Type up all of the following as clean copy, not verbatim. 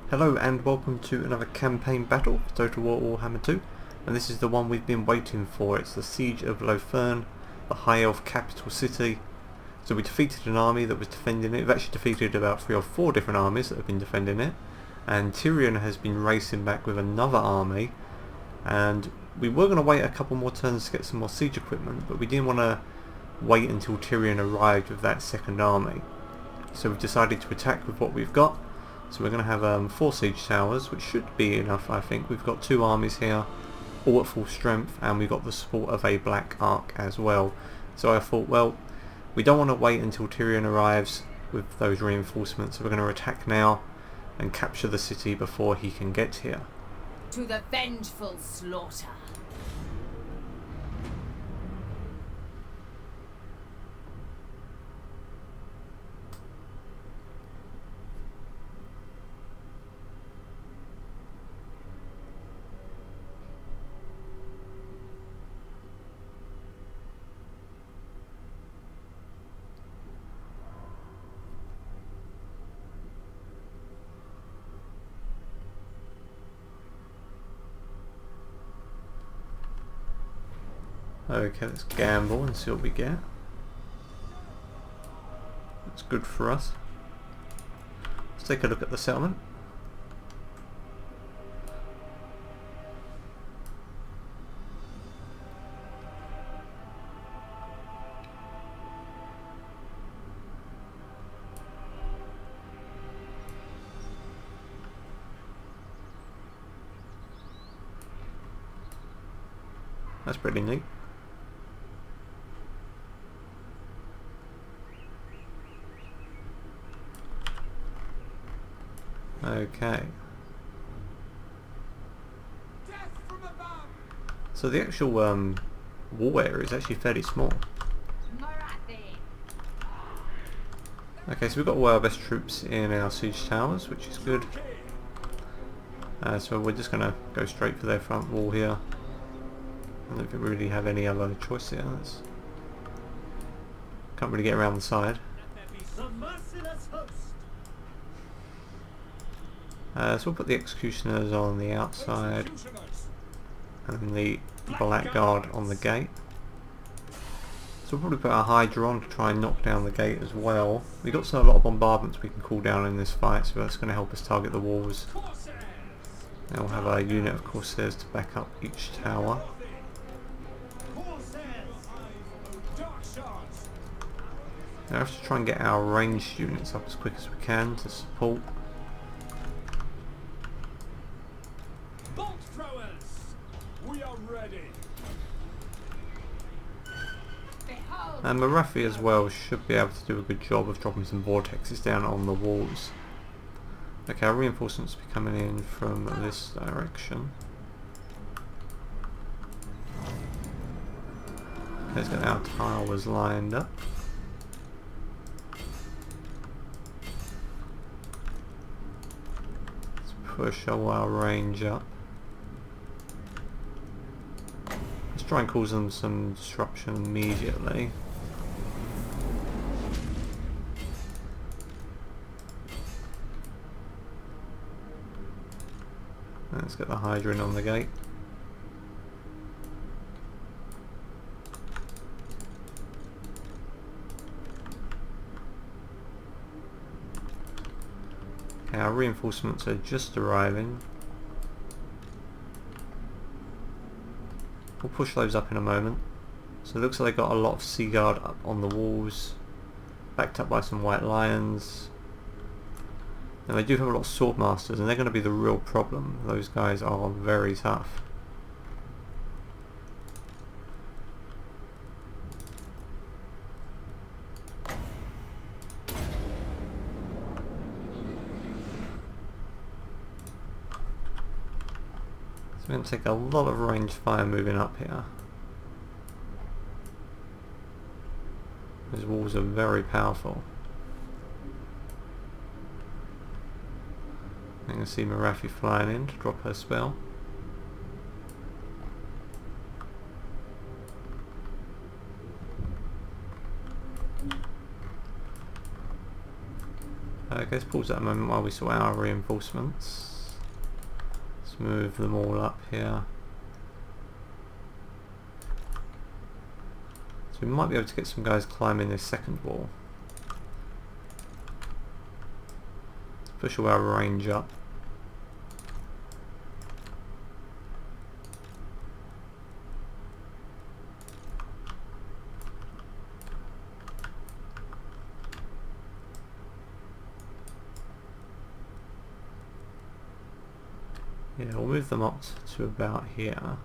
Hello and welcome to another campaign battle for Total War Warhammer 2, and this is the one we've been waiting for. It's the Siege of Lothern, the High Elf capital city. So we defeated an army that was defending it. We've actually defeated about 3 or 4 different armies that have been defending it, and Tyrion has been racing back with another army, and we were going to wait a couple more turns to get some more siege equipment, but we didn't want to wait until Tyrion arrived with that second army. So we've decided to attack with what we've got. So we're going to have 4 siege towers, which should be enough, I think. We've got 2 armies here, all at full strength, and we've got the support of a black arc as well. So I thought, well, we don't want to wait until Tyrion arrives with those reinforcements, so we're going to attack now and capture the city before he can get here. To the vengeful slaughter. Okay, let's gamble and see what we get. That's good for us. Let's take a look at the settlement. That's pretty neat. Okay. So the actual wall area is actually fairly small. Morathi. Okay, so we've got all our best troops in our siege towers, which is good. So we're just going to go straight for their front wall here. I don't think we really have any other choice here. Can't really get around the side. So we'll put the executioners on the outside and the black guard on the gate. So we'll probably put our Hydra on to try and knock down the gate as well. We've got a lot of bombardments we can call down in this fight, so that's going to help us target the walls. And we'll have our unit of Corsairs to back up each tower. Now we have to try and get our ranged units up as quick as we can to support. And Morathi as well should be able to do a good job of dropping some vortexes down on the walls. Okay, our reinforcements will be coming in from this direction. Okay, let's get our towers lined up. Let's push all our range up. Let's try and cause them some disruption immediately. Let's get the Hydra in on the gate. Okay, our reinforcements are just arriving. We'll push those up in a moment. So it looks like they've got a lot of Sea Guard up on the walls, backed up by some White Lions. Now they do have a lot of Swordmasters, and they're going to be the real problem. Those guys are very tough. So we're going to take a lot of ranged fire moving up here. Those walls are very powerful. I can see Morathi flying in to drop her spell. Okay, let's pause that a moment while we sort out our reinforcements. Let's move them all up here. So we might be able to get some guys climbing this second wall. Let's push all our range up. Yeah, we'll move them up to about here.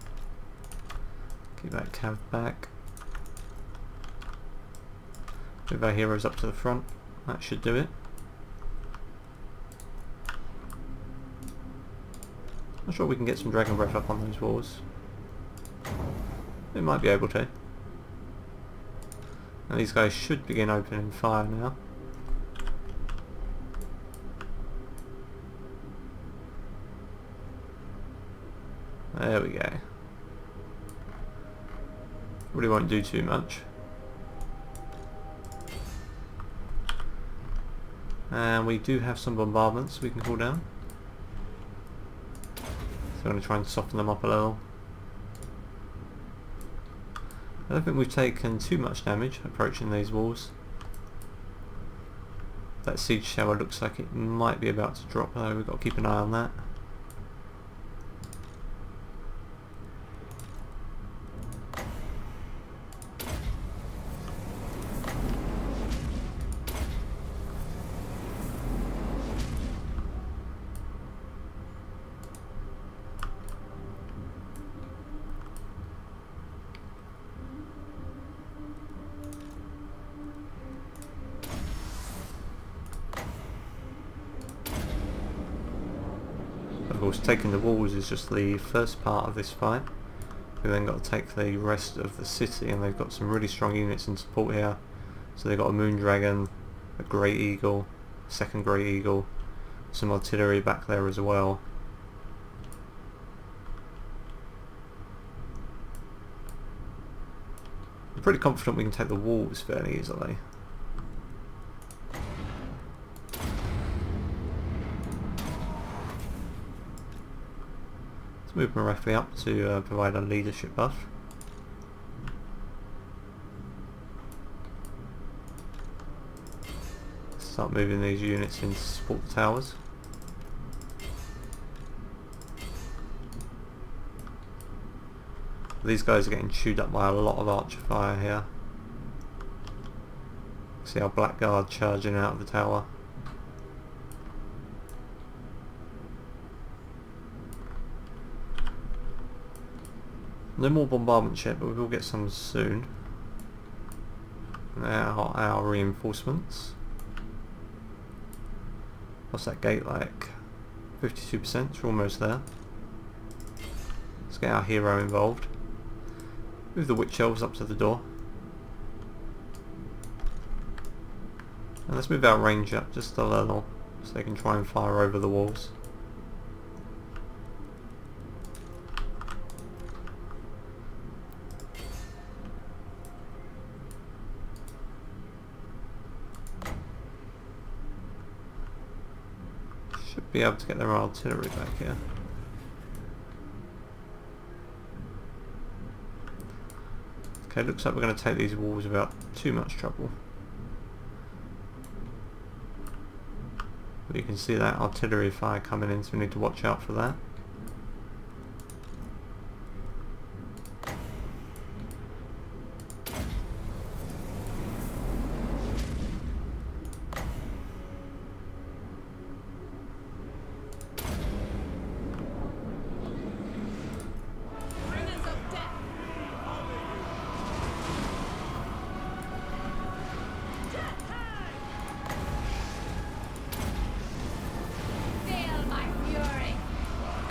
Get that cav back. Move our heroes up to the front. That should do it. I'm sure we can get some dragon breath up on those walls. We might be able to. And these guys should begin opening fire now. There we go. Really won't do too much. And we do have some bombardments we can call down. So I'm going to try and soften them up a little. I don't think we've taken too much damage approaching these walls. That siege tower looks like it might be about to drop though, we've got to keep an eye on that. Of course, taking the walls is just the first part of this fight. We've then got to take the rest of the city, and they've got some really strong units in support here. So they've got a moon dragon, a great eagle, a second great eagle, some artillery back there as well. I'm pretty confident we can take the walls fairly easily. Let's move Morathi up to provide a leadership buff. Start moving these units in to support the towers. These guys are getting chewed up by a lot of archer fire here. See our blackguard charging out of the tower. No more bombardment yet, but we will get some soon. Now our reinforcements. What's that gate like? 52%, we're almost there. Let's get our hero involved. Move the witch elves up to the door. And let's move our range up just a little, so they can try and fire over the walls. Should be able to get their artillery back here. Okay, looks like we're going to take these walls without too much trouble. But you can see that artillery fire coming in, so we need to watch out for that.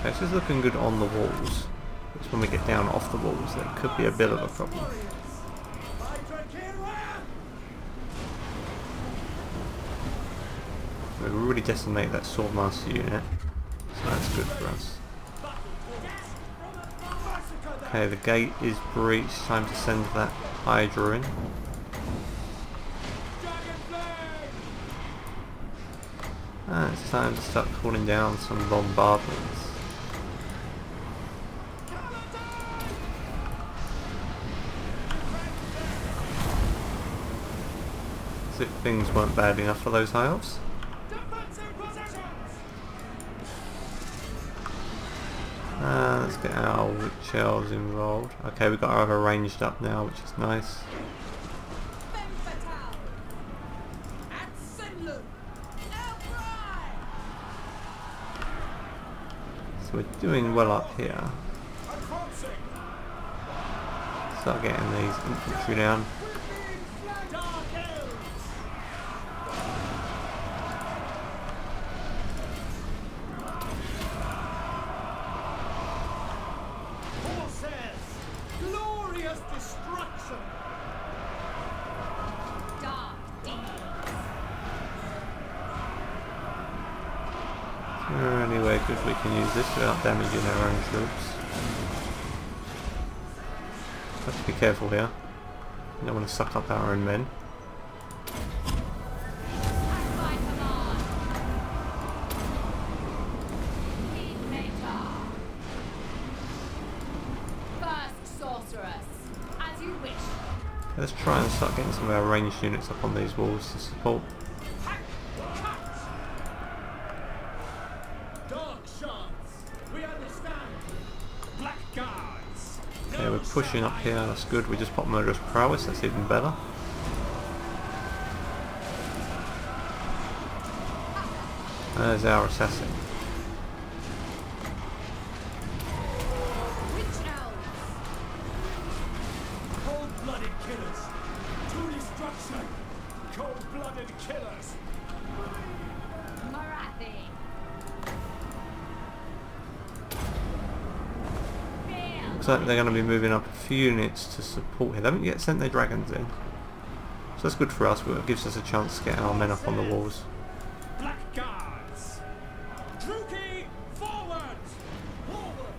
Okay, so it's looking good on the walls. It's when we get down off the walls that could be a bit of a problem. We really decimate that swordmaster unit, so that's good for us. Okay, the gate is breached. Time to send that Hydra in. And it's time to start calling down some bombardments. As if things weren't bad enough for those high elves. Let's get our witch elves involved. Okay, we've got our other ranged up now, which is nice. So we're doing well up here. Start getting these infantry down. Anyway, good, we can use this without damaging our own troops. Have to be careful here. You don't want to suck up our own men. Let's try and start getting some of our ranged units up on these walls to support. Okay, we're pushing up here, that's good. We just popped Murderous Prowess, that's even better. There's our assassin. Cold-blooded killers! To destruction! Cold-blooded killers! Morathi! Looks like they're going to be moving up a few units to support here. They haven't yet sent their dragons in. So that's good for us, but it gives us a chance to get our men up on the walls. Black Guards! Druki, forward! Forward!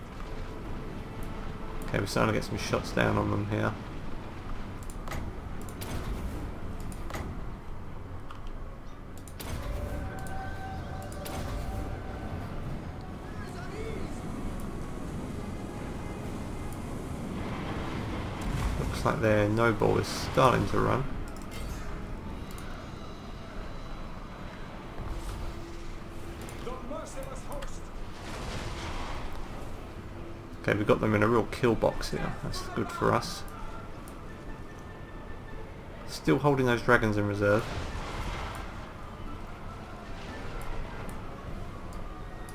Okay, we're starting to get some shots down on them here. Looks like their noble is starting to run. Okay, we've got them in a real kill box here. That's good for us. Still holding those dragons in reserve.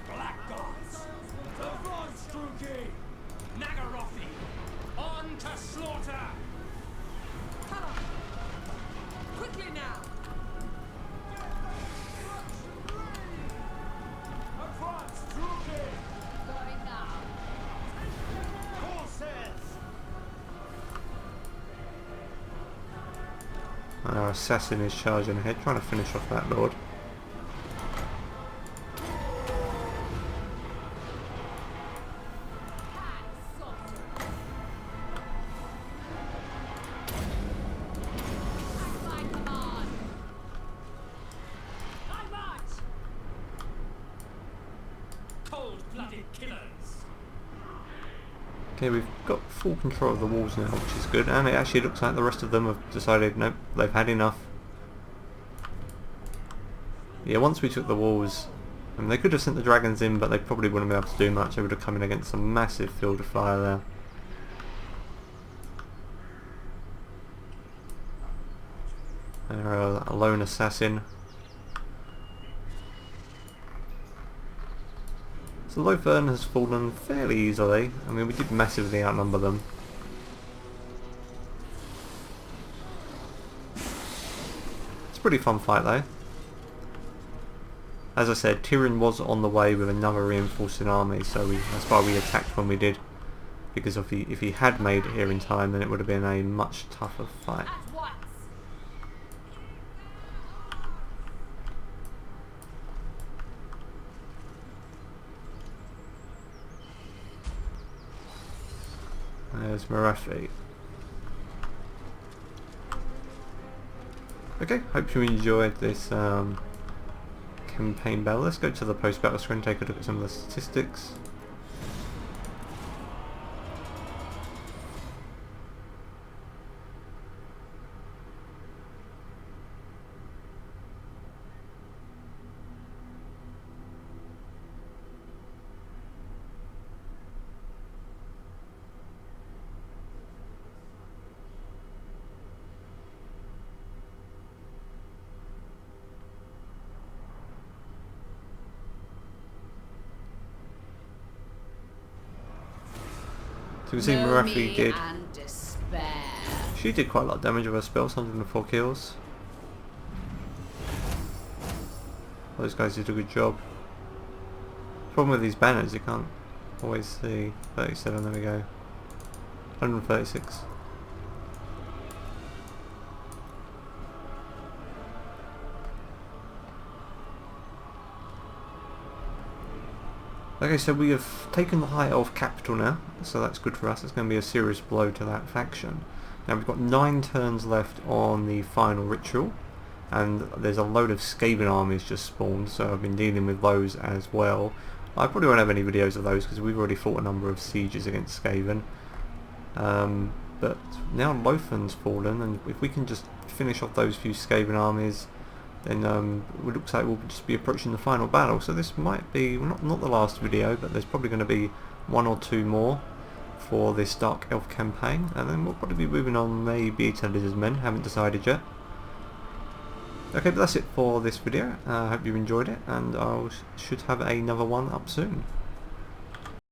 Black Guards! Advance, Druki! Nagarothi! On to slaughter! Come on! Quickly now! Advance, Druki! Going now! Our assassin is charging ahead, trying to finish off that lord. Cold-blooded killers! Okay, we've got full control of the walls now, which is good, and it actually looks like the rest of them have decided, nope, they've had enough. Yeah, once we took the walls, I mean, they could have sent the dragons in, but they probably wouldn't be able to do much. They would have come in against a massive field of fire there. They're a lone assassin. So Lothern has fallen fairly easily. I mean, we did massively outnumber them. It's a pretty fun fight though. As I said, Tyrion was on the way with another reinforcing army, so that's why we attacked when we did. Because if he had made it here in time, then it would have been a much tougher fight. At once! There's Morathi. Okay, hope you enjoyed this campaign battle. Let's go to the post-battle screen and take a look at some of the statistics. So you can see Morathi did. She did quite a lot of damage with her spells, 104 kills. Those guys did a good job. Problem with these banners, you can't always see. 37, there we go. 136. Okay, so we have taken the High Elf capital now, so that's good for us. It's going to be a serious blow to that faction. Now we've got 9 turns left on the final ritual, and there's a load of Skaven armies just spawned, so I've been dealing with those as well. I probably won't have any videos of those because we've already fought a number of sieges against Skaven. But now Lothern's fallen, and if we can just finish off those few Skaven armies, then it looks like we'll just be approaching the final battle. So this might be not the last video, but there's probably going to be 1 or 2 more for this Dark Elf campaign, and then we'll probably be moving on maybe to Lizard's Men, haven't decided yet. Okay, but that's it for this video. I hope you enjoyed it, and I should have another one up soon.